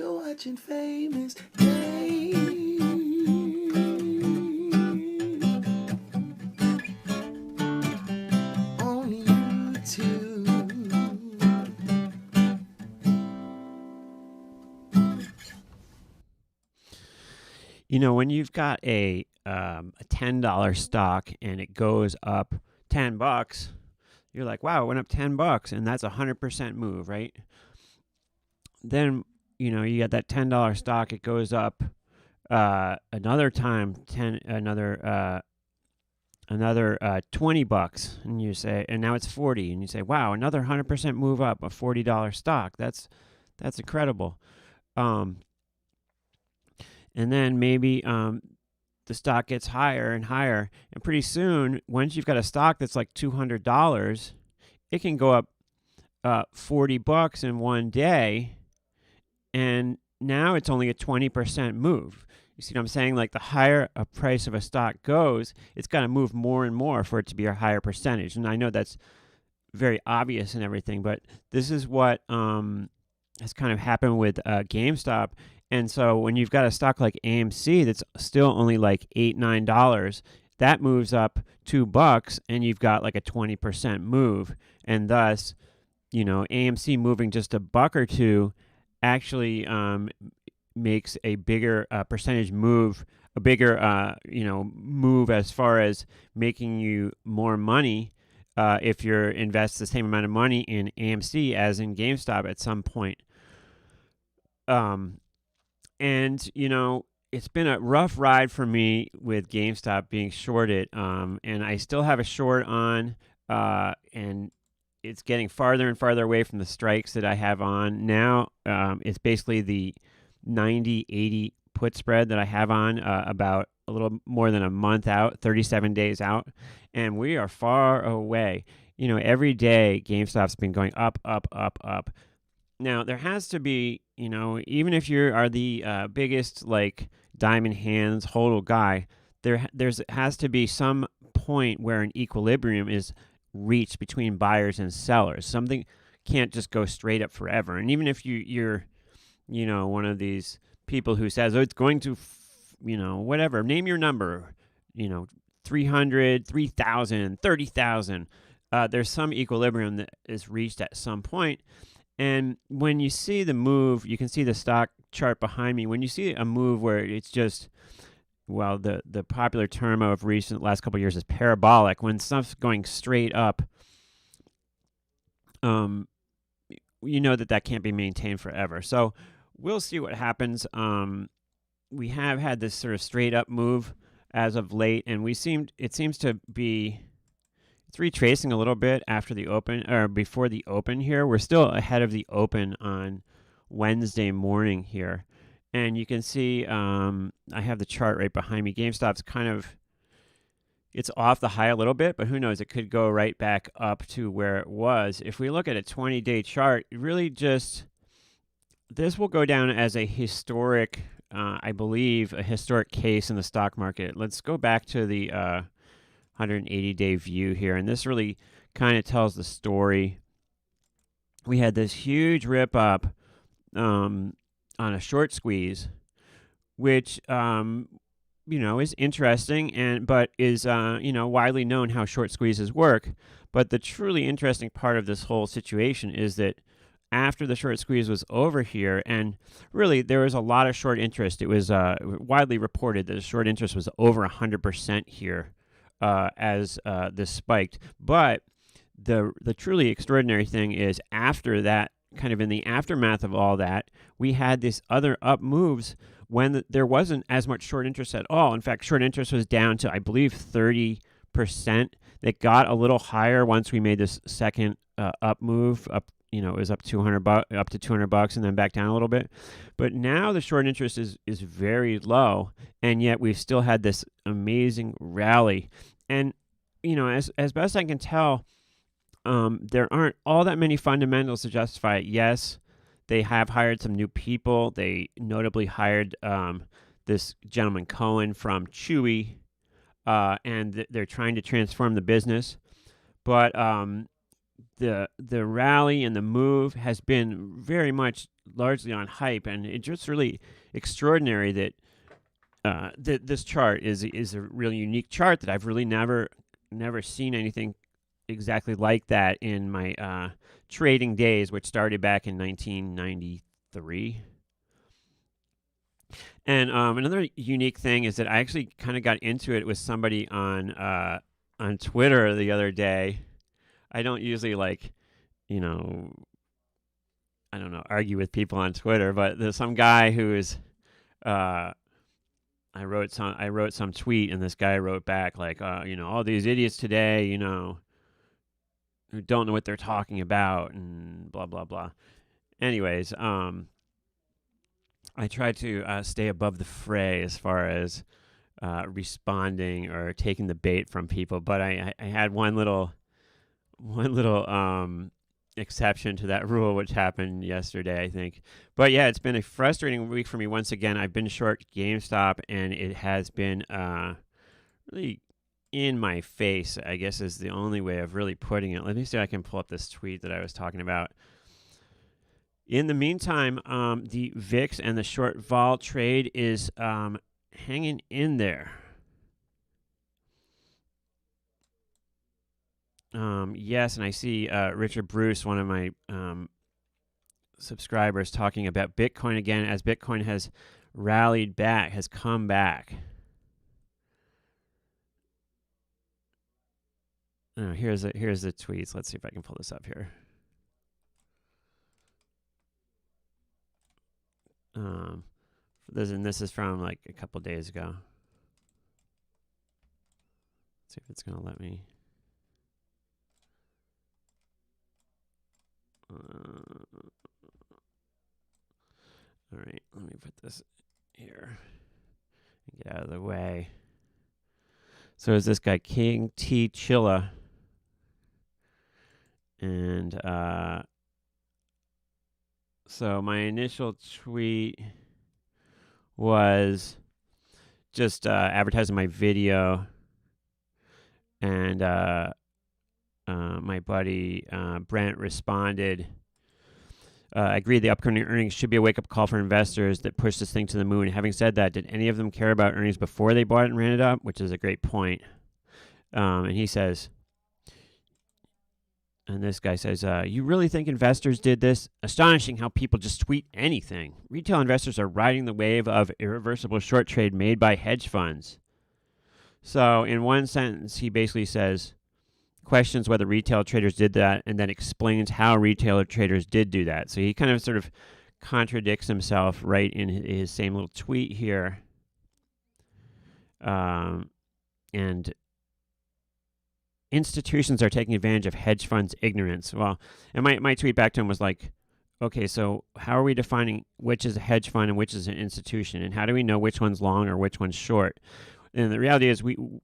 You're watching Famous Game on YouTube. You know, when you've got a $10 stock and it goes up $10, you're like, wow, it went up $10, and that's a 100% move, right? Then, you know, you got that $10 stock, it goes up another time, another $20, and you say, and now it's 40, and you say, wow, another 100% move up, a $40 stock. That's incredible. And then maybe the stock gets higher and higher, and pretty soon, once you've got a stock that's like $200, it can go up $40 in one day, and now it's only a 20% move. You see what I'm saying? Like, the higher a price of a stock goes, it's got to move more and more for it to be a higher percentage. And I know that's very obvious and everything, but this is what has kind of happened with GameStop. And so when you've got a stock like AMC that's still only like $8, $9, that moves up $2, and you've got like a 20% move. And thus, you know, AMC moving just a buck or two actually makes a bigger percentage move, a bigger move as far as making you more money if you invest the same amount of money in AMC as in GameStop at some point. And, you know, it's been a rough ride for me with GameStop being shorted, and I still have a short on, and it's getting farther and farther away from the strikes that I have on. Now it's basically the 90-80 put spread that I have on about a little more than a month out, 37 days out, and we are far away. You know, every day GameStop's been going up, up, up, up. Now, there has to be, you know, even if you are the biggest, like, diamond hands, hodl guy, there has to be some point where an equilibrium is reached between buyers and sellers. Something can't just go straight up forever. And even if you're, you know, one of these people who says, oh, it's going to, you know, whatever, name your number, you know, 300, 3,000, 30,000, there's some equilibrium that is reached at some point. And when you see the move, you can see the stock chart behind me. When you see a move where it's just, well, the popular term of last couple of years is parabolic. When stuff's going straight up, you know that can't be maintained forever. So we'll see what happens. We have had this sort of straight up move as of late, and it seems to be. It's retracing a little bit after the open, or before the open here. We're still ahead of the open on Wednesday morning here. And you can see I have the chart right behind me. GameStop's it's off the high a little bit, but who knows? It could go right back up to where it was. If we look at a 20-day chart, this will go down as a historic, I believe, a historic case in the stock market. Let's go back to the 180-day view here, and this really kind of tells the story. We had this huge rip up on a short squeeze, which you know, is interesting, but is you know, widely known how short squeezes work. But the truly interesting part of this whole situation is that after the short squeeze was over here, and really there was a lot of short interest. It was widely reported that the short interest was over 100% here. As this spiked. But the truly extraordinary thing is, after that, kind of in the aftermath of all that, we had these other up moves when there wasn't as much short interest at all. In fact, short interest was down to, I believe, 30%. It got a little higher once we made this second up move. You know, it was up to $200, and then back down a little bit. But now the short interest is very low, and yet we've still had this amazing rally. And, you know, as best I can tell, there aren't all that many fundamentals to justify it. Yes, they have hired some new people. They notably hired this gentleman Cohen from Chewy, and they're trying to transform the business. But the rally and the move has been very much largely on hype, and it's just really extraordinary that this chart is a really unique chart that I've really never seen anything exactly like that in my trading days, which started back in 1993. And another unique thing is that I actually kind of got into it with somebody on Twitter the other day. I don't usually I don't know, argue with people on Twitter, but there's some guy who is I wrote some tweet, and this guy wrote back like, all these idiots today, who don't know what they're talking about, and blah blah blah. Anyways, I try to stay above the fray as far as responding or taking the bait from people, but I had one little exception to that rule, which happened yesterday, I think. But yeah, it's been a frustrating week for me once again. I've been short GameStop, and it has been really in my face, I guess is the only way of really putting it. Let me see if I can pull up this tweet that I was talking about. In the meantime, the VIX and the short vol trade is hanging in there. Yes, and I see Richard Bruce, one of my subscribers, talking about Bitcoin again as Bitcoin has rallied back, has come back. Here's the tweets. Let's see if I can pull this up here. This is from like a couple days ago. Let's see if it's gonna let me. All right, let me put this here and get out of the way. So is this guy King T Chilla, and so my initial tweet was just advertising my video, and my buddy Brent responded, I agree the upcoming earnings should be a wake-up call for investors that push this thing to the moon. Having said that, did any of them care about earnings before they bought it and ran it up? Which is a great point. And he says, and this guy says, you really think investors did this? Astonishing how people just tweet anything. Retail investors are riding the wave of irreversible short trade made by hedge funds. So in one sentence, he basically says, questions whether retail traders did that, and then explains how retail traders did do that. So he kind of sort of contradicts himself right in his same little tweet here. And institutions are taking advantage of hedge funds' ignorance. Well, and my tweet back to him was like, okay, so how are we defining which is a hedge fund and which is an institution? And how do we know which one's long or which one's short? And the reality is we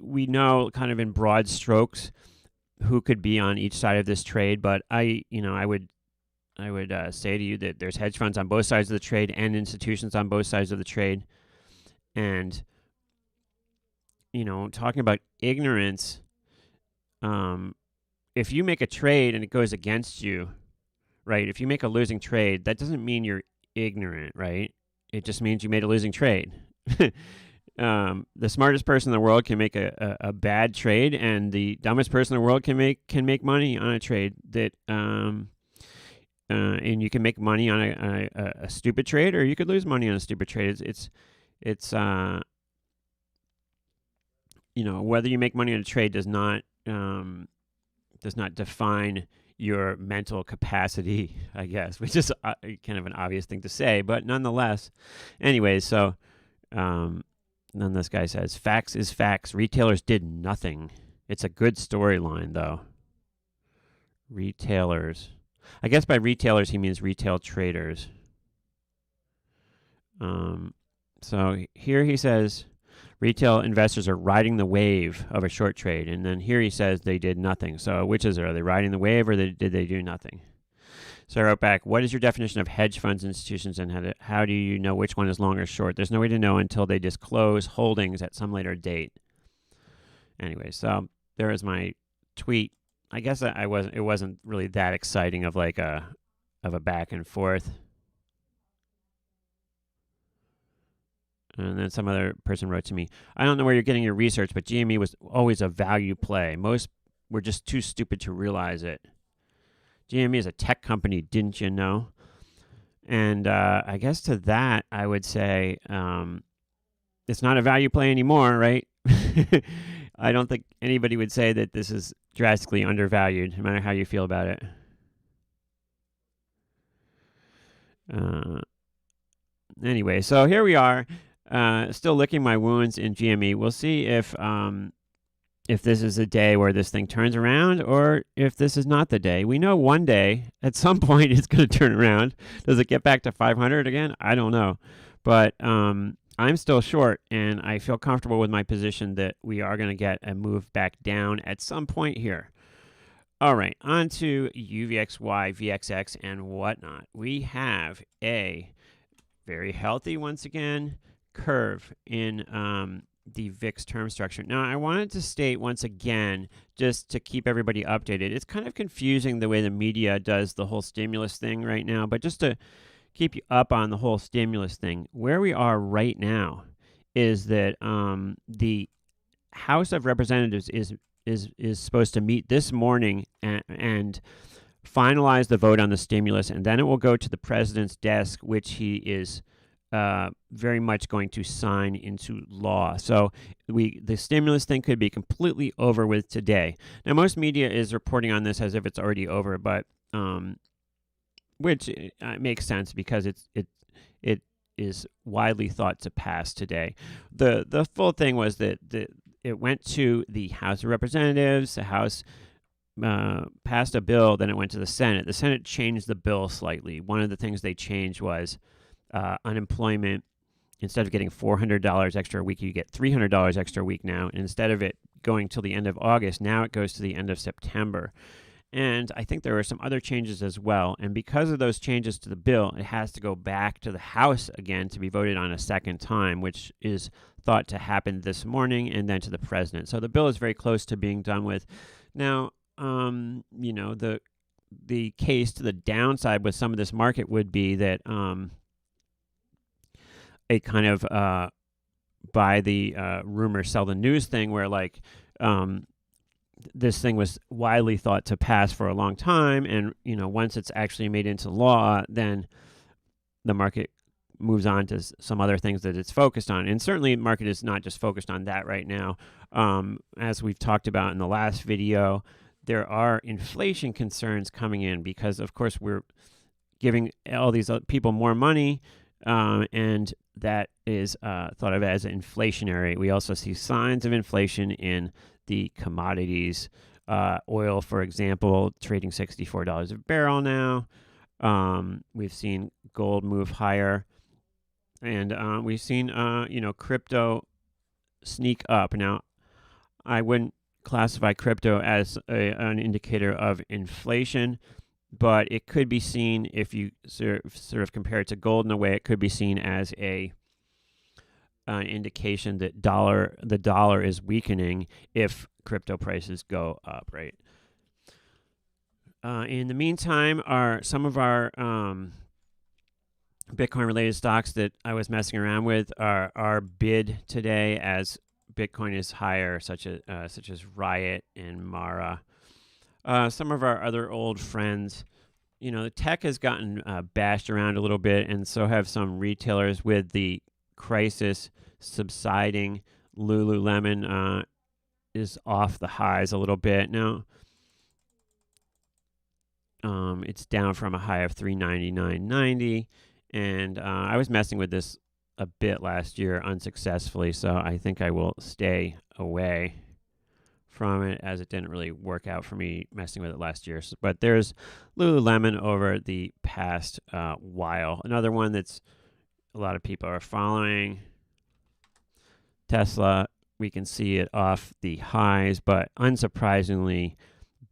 know kind of in broad strokes who could be on each side of this trade, but I would say to you that there's hedge funds on both sides of the trade and institutions on both sides of the trade. And talking about ignorance, if you make a trade and it goes against you, right? If you make a losing trade, that doesn't mean you're ignorant, right? It just means you made a losing trade. The smartest person in the world can make a bad trade, and the dumbest person in the world can make money on a trade that and you can make money on a stupid trade, or you could lose money on a stupid trade. It's whether you make money on a trade does not define your mental capacity, I guess, which is kind of an obvious thing to say, but nonetheless. Anyways, so then this guy says, facts is facts. Retailers did nothing. It's a good storyline, though. Retailers. I guess by retailers, he means retail traders. So here he says, retail investors are riding the wave of a short trade. And then here he says they did nothing. So which is it? Are they riding the wave, or did they do nothing? So I wrote back, what is your definition of hedge funds, institutions, and how do you know which one is long or short? There's no way to know until they disclose holdings at some later date. Anyway, so there is my tweet I guess I wasn't. It wasn't really that exciting of like a back and forth. And then some other person wrote to me, I don't know where you're getting your research, but GME was always a value play. Most were just too stupid to realize it. GME is a tech company, didn't you know? And I guess to that, I would say it's not a value play anymore, right? I don't think anybody would say that this is drastically undervalued, no matter how you feel about it. Anyway, so here we are, still licking my wounds in GME. We'll see if this is a day where this thing turns around, or if this is not the day. We know one day, at some point, it's going to turn around. Does it get back to 500 again? I don't know, but I'm still short, and I feel comfortable with my position that we are going to get a move back down at some point here. All right, on to UVXY, VXX, and whatnot. We have a very healthy, once again, curve in the VIX term structure. Now, I wanted to state once again, just to keep everybody updated, it's kind of confusing the way the media does the whole stimulus thing right now, but just to keep you up on the whole stimulus thing, where we are right now is that the House of Representatives is supposed to meet this morning and finalize the vote on the stimulus, and then it will go to the president's desk, which he is very much going to sign into law. So the stimulus thing could be completely over with today. Now, most media is reporting on this as if it's already over, but which makes sense because it is widely thought to pass today. The full thing was that it went to the House of Representatives. The House passed a bill, then it went to the Senate. The Senate changed the bill slightly. One of the things they changed was unemployment. Instead of getting $400 extra a week, you get $300 extra a week now. And instead of it going till the end of August, now it goes to the end of September. And I think there were some other changes as well. And because of those changes to the bill, it has to go back to the House again to be voted on a second time, which is thought to happen this morning, and then to the president. So the bill is very close to being done with. Now, the case to the downside with some of this market would be that a kind of buy the rumor, sell the news thing, where like this thing was widely thought to pass for a long time, and once it's actually made into law, then the market moves on to some other things that it's focused on. And certainly the market is not just focused on that right now. As we've talked about in the last video, there are inflation concerns coming in because, of course, we're giving all these people more money, and that is thought of as inflationary. We also see signs of inflation in the commodities. Oil, for example, trading $64 a barrel now. We've seen gold move higher, and we've seen crypto sneak up. Now, I wouldn't classify crypto as an indicator of inflation, but it could be seen, if you sort of compare it to gold in a way, it could be seen as an indication that the dollar is weakening if crypto prices go up, right? In the meantime, some of our Bitcoin-related stocks that I was messing around with are bid today as Bitcoin is higher, such as Riot and Mara. Some of our other old friends, the tech has gotten bashed around a little bit, and so have some retailers. With the crisis subsiding, Lululemon is off the highs a little bit now. It's down from a high of $399.90, and I was messing with this a bit last year unsuccessfully, so I think I will stay away from it, as it didn't really work out for me messing with it last year. But there's Lululemon over the past while. Another one that's a lot of people are following. Tesla, we can see it off the highs, but unsurprisingly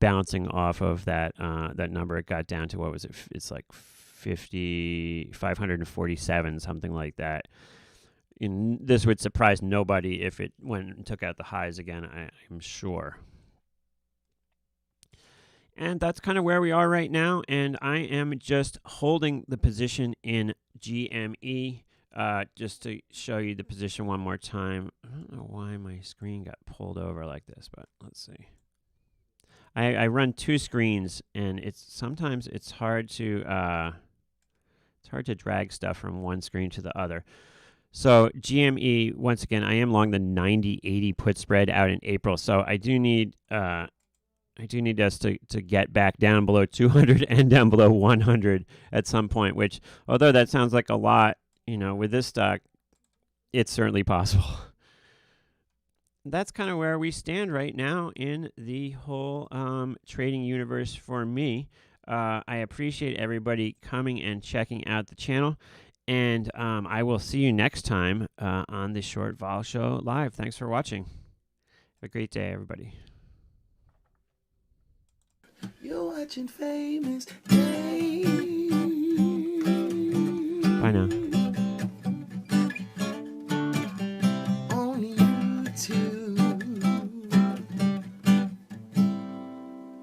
bouncing off of that number. It got down to, what was it? It's like 547, something like that. And this would surprise nobody if it went and took out the highs again, I'm sure. And that's kind of where we are right now. And I am just holding the position in GME. Just to show you the position one more time. I don't know why my screen got pulled over like this, but let's see. I run two screens, and sometimes it's hard to drag stuff from one screen to the other. So GME, once again, I am long the 90-80 put spread out in April. So I do need us to get back down below 200 and down below 100 at some point. Which, although that sounds like a lot, with this stock, it's certainly possible. That's kind of where we stand right now in the whole trading universe for me. I appreciate everybody coming and checking out the channel. And I will see you next time on the Short Vol Show Live. Thanks for watching. Have a great day, everybody. You're watching Famous Dave. Bye now. On YouTube.